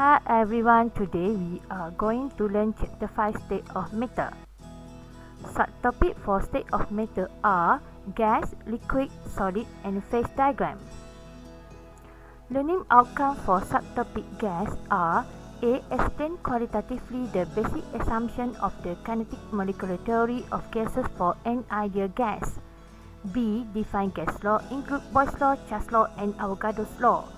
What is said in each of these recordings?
Hi everyone, today we are going to learn chapter 5 state of matter. Subtopic for state of matter are gas, liquid, solid and phase diagram. Learning outcome for subtopic gas are A. Explain qualitatively the basic assumption of the kinetic molecular theory of gases for an ideal gas. B. Define gas law, include Boyle's law, Charles' law and Avogadro's law.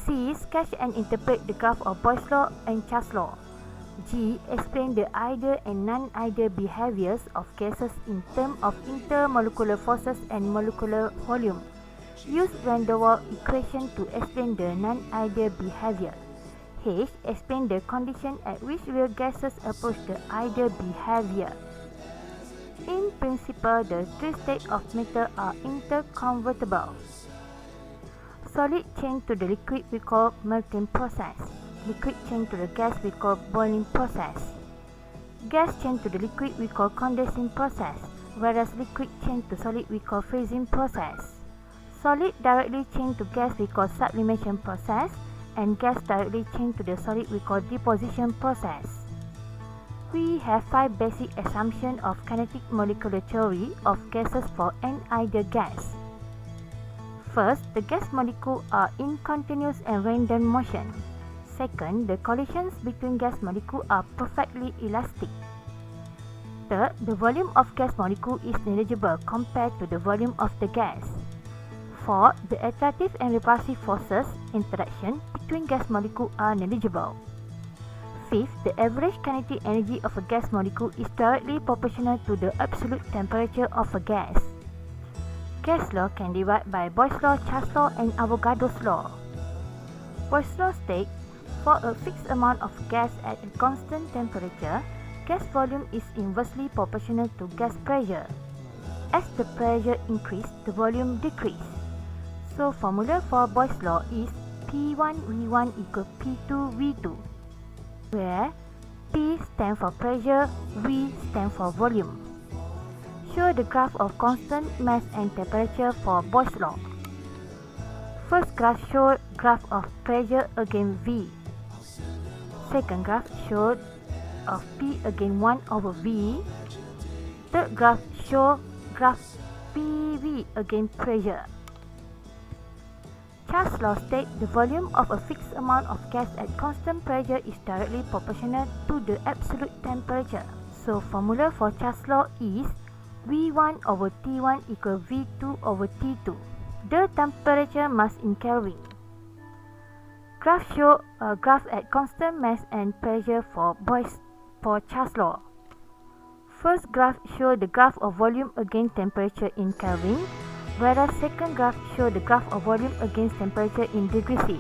C. Sketch and interpret the graph of Boyle's law and Charles' law. G. Explain the ideal and non-ideal behaviors of gases in terms of intermolecular forces and molecular volume. Use van der Waals equation to explain the non-ideal behavior. H. Explain the condition at which real gases approach the ideal behavior. In principle, the three states of matter are interconvertible. Solid change to the liquid we call melting process. Liquid change to the gas we call boiling process. Gas change to the liquid we call condensing process, whereas liquid change to solid we call freezing process. Solid directly change to gas we call sublimation process, and gas directly change to the solid we call deposition process. We have 5 basic assumptions of kinetic molecular theory of gases for an ideal gas. First, the gas molecules are in continuous and random motion. Second, the collisions between gas molecules are perfectly elastic. Third, the volume of gas molecule is negligible compared to the volume of the gas. Fourth, the attractive and repulsive forces interaction between gas molecules are negligible. Fifth, the average kinetic energy of a gas molecule is directly proportional to the absolute temperature of a gas. Gas law can be derived by Boyle's law, Charles' law and Avogadro's law. Boyle's law states, for a fixed amount of gas at a constant temperature, gas volume is inversely proportional to gas pressure. As the pressure increases, the volume decreases. So formula for Boyle's law is P1V1 equal P2V2, where P stands for pressure, V stands for volume. Show the graph of constant mass and temperature for Boyle's law. First graph shows graph of pressure against V. Second graph shows of P against 1 over V. Third graph shows graph PV against pressure. Charles' law states the volume of a fixed amount of gas at constant pressure is directly proportional to the absolute temperature. So formula for Charles' law is V1 over T1 equal V2 over T2. The temperature mass in Kelvin. Graph show a graph at constant mass and pressure for Charles' law. First graph show the graph of volume against temperature in Kelvin, whereas second graph show the graph of volume against temperature in degree C.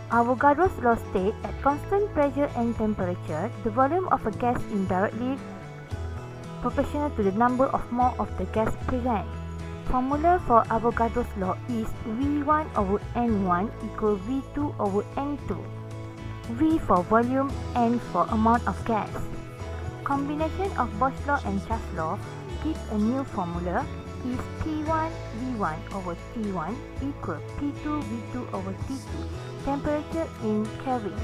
Avogadro's law states at constant pressure and temperature, the volume of a gas is directly proportional to the number of mole of the gas present. Formula for Avogadro's law is V1 over N1 equal V2 over N2. V for volume, N for amount of gas. Combination of Boyle's law and Charles' law gives a new formula is P1 V1 over T1 equal P2 V2 over T2, temperature in Kelvin.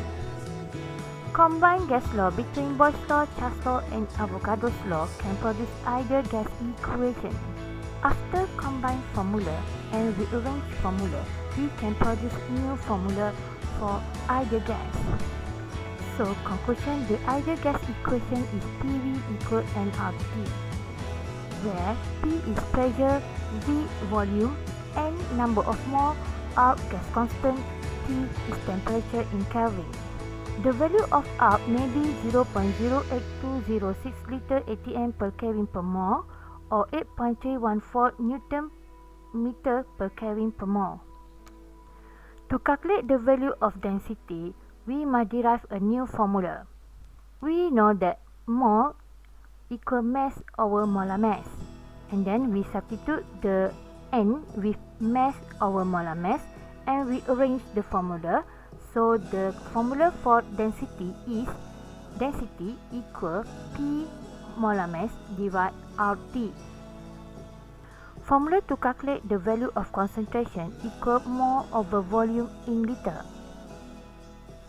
Combined gas law between Boyle's law, Charles' law and Avogadro's law can produce ideal gas equation. After combined formula and rearranged formula, we can produce new formula for ideal gas. So conclusion, the ideal gas equation is PV equal nRT, where P is pressure, V volume, N number of mole, R gas constant, T is temperature in Kelvin. The value of R may be 0.08206 liter atm per Kelvin per mole or 8.314 Newton meter per Kelvin per mole. To calculate the value of density, we must derive a new formula. We know that mole equal mass over molar mass, and then we substitute the N with mass over molar mass and rearrange the formula. So the formula for density is density equal P molar mass divided RT. Formula to calculate the value of concentration equal mole over volume in liter.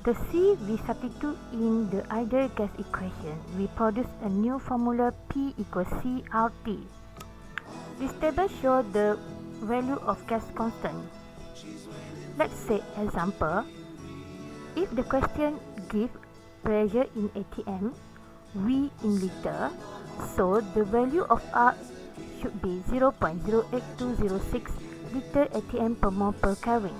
The C we substitute in the ideal gas equation. We produce a new formula P equals CRT. This table shows the value of gas constant. Let's say example, if the question gives pressure in ATM, V in liter, so the value of R should be 0.08206 liter ATM per mole per Kelvin.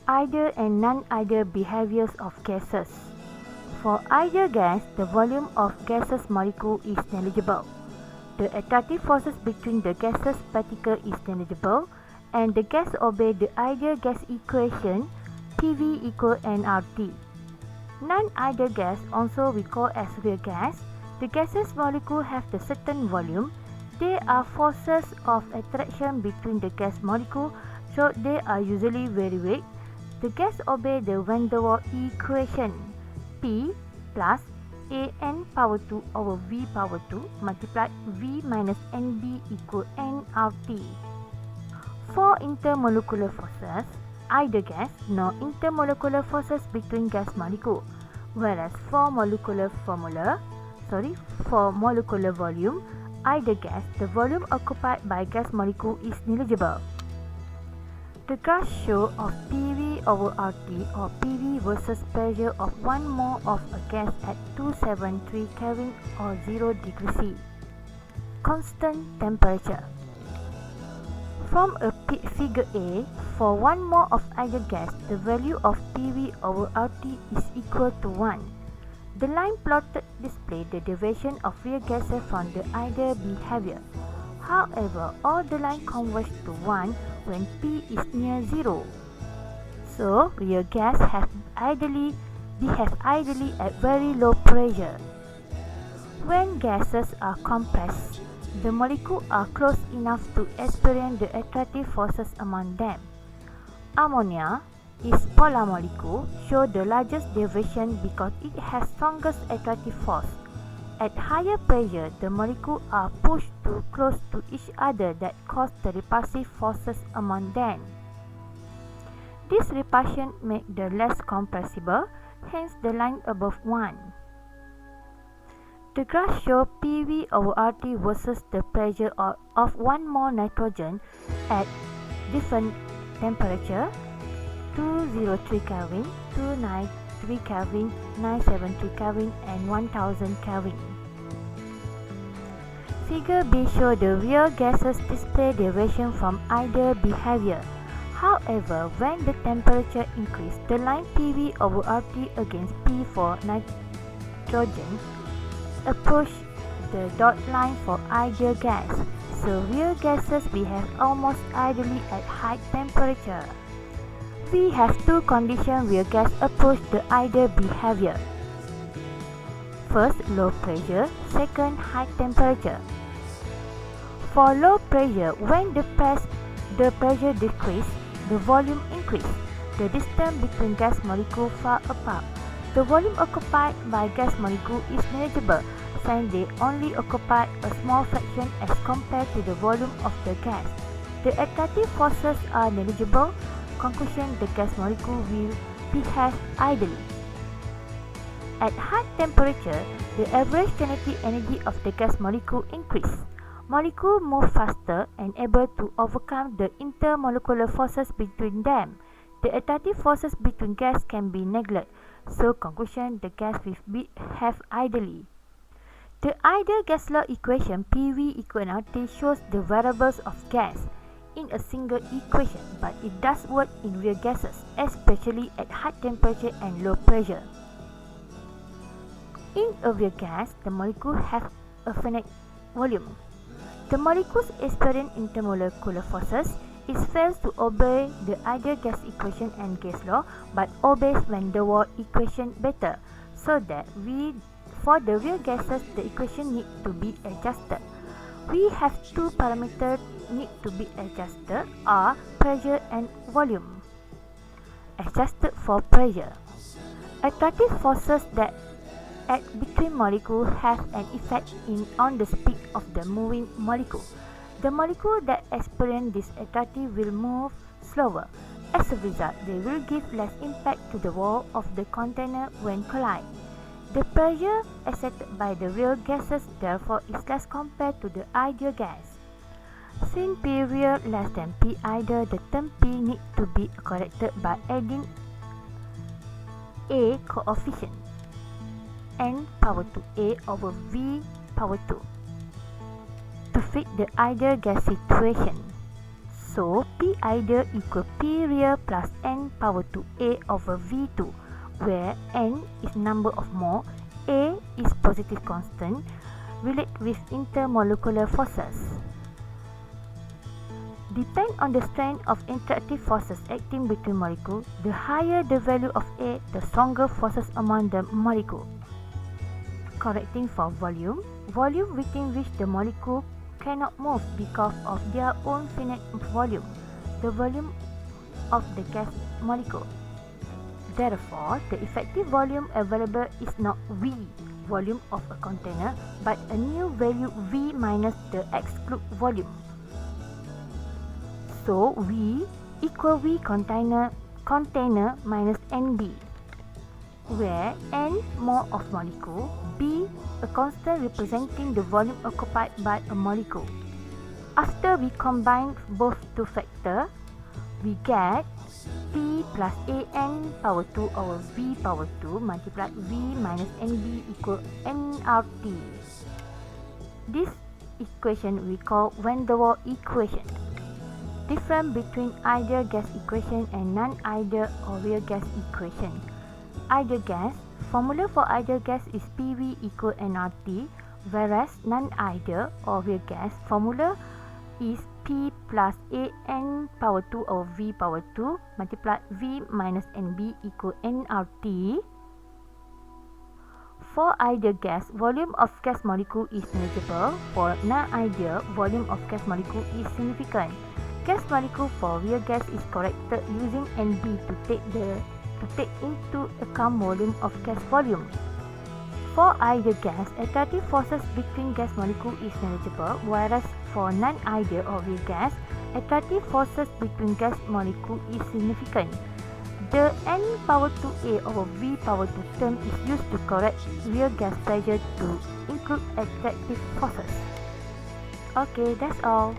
Ideal and non-ideal behaviors of gases. For ideal gas, the volume of gaseous molecule is negligible. The attractive forces between the gaseous particle is negligible, and the gas obey the ideal gas equation PV equal nRT. Non-ideal gas, also we call as real gas, the gaseous molecule have the certain volume. There are forces of attraction between the gas molecule, so they are usually very weak. The gas obey the van der Waals equation P plus An power 2 over V power 2 multiplied V minus Nb equal nRT. For intermolecular forces, ideal gas, no intermolecular forces between gas molecule, whereas for molecular volume, ideal gas, the volume occupied by gas molecule is negligible. The graph shows of PV over RT or PV versus pressure of 1 mole of a gas at 273 Kelvin or 0 degrees C. Constant temperature. From a figure A, for 1 mole of ideal gas, the value of PV over RT is equal to 1. The line plotted displays the deviation of real gases from the ideal behavior. However, all the line converge to 1 when P is near 0. So, real gas behave ideally at very low pressure. When gases are compressed, the molecules are close enough to experience the attractive forces among them. Ammonia is polar molecule, show the largest deviation because it has strongest attractive force. At higher pressure, the molecules are pushed too close to each other that cause the repulsive forces among them. This repulsion makes the less compressible, hence the line above 1. The graph shows PV over RT versus the pressure of 1 mole nitrogen at different temperature 203 Kelvin, 293 Kelvin, 973 Kelvin and 1000 Kelvin. Figure B shows the real gases display deviation from ideal behavior. However, when the temperature increases, the line PV over RT against P for nitrogen approach the dot line for ideal gas, so real gases behave almost ideally at high temperature. We have two conditions where gas approach the ideal behavior. First, low pressure. Second, high temperature. For low pressure, when the pressure decreases, the volume increases. The distance between gas molecules far apart. The volume occupied by gas molecule is negligible, since they only occupy a small fraction as compared to the volume of the gas. The attractive forces are negligible. Conclusion: the gas molecule will behave ideally. At high temperature, the average kinetic energy of the gas molecule increases. Molecules move faster and able to overcome the intermolecular forces between them. The attractive forces between gas can be neglected. So, conclusion: the gas will behave ideally. The ideal gas law equation PV equal RT shows the variables of gas in a single equation, but it does work in real gases, especially at high temperature and low pressure. In a real gas, the molecules have a finite volume. The molecules experience intermolecular forces. It fails to obey the ideal gas equation and gas law, but obeys van der Waals equation better, so that for the real gases, the equation need to be adjusted. We have two parameters need to be adjusted are pressure and volume. Adjusted for pressure. Attractive forces that act between molecules have an effect on the speed of the moving molecule. The molecule that experience this attractive will move slower. As a result, they will give less impact to the wall of the container when collide. The pressure exerted by the real gases therefore is less compared to the ideal gas. Since P real less than P ideal, the term P needs to be corrected by adding A coefficient n power 2 A over V power 2 to fit the ideal gas situation. So, P ideal equal P real plus n power 2 A over V2, where n is number of mole, A is positive constant, relate with intermolecular forces. Depend on the strength of interactive forces acting between molecules. The higher the value of A, the stronger forces among the molecule. Correcting for volume, volume within which the molecule cannot move because of their own finite volume, the volume of the gas molecule. Therefore, the effective volume available is not V, volume of a container, but a new value V minus the exclude volume. So, V equal V container minus NB, where N mole of molecule, B a constant representing the volume occupied by a molecule. After we combine both two factors, we get P plus AN power 2 over V power 2 multiplied V minus NB equal nRT. This equation we call van der Waals equation. Difference between ideal gas equation and non-ideal or real gas equation. Ideal gas, formula for ideal gas is PV equal nRT, whereas non-ideal or real gas formula is P plus AN power 2 over V power 2 multiplied V minus NB equal nRT. For ideal gas, volume of gas molecule is negligible. For non-ideal, volume of gas molecule is significant. Gas molecule for real gas is corrected using NB to take into account volume of gas volume. For ideal gas, attractive forces between gas molecule is negligible, whereas for non-ideal or real gas, attractive forces between gas molecule is significant. The n power 2A over V power 2 term is used to correct real gas pressure to include attractive forces. Okay, that's all.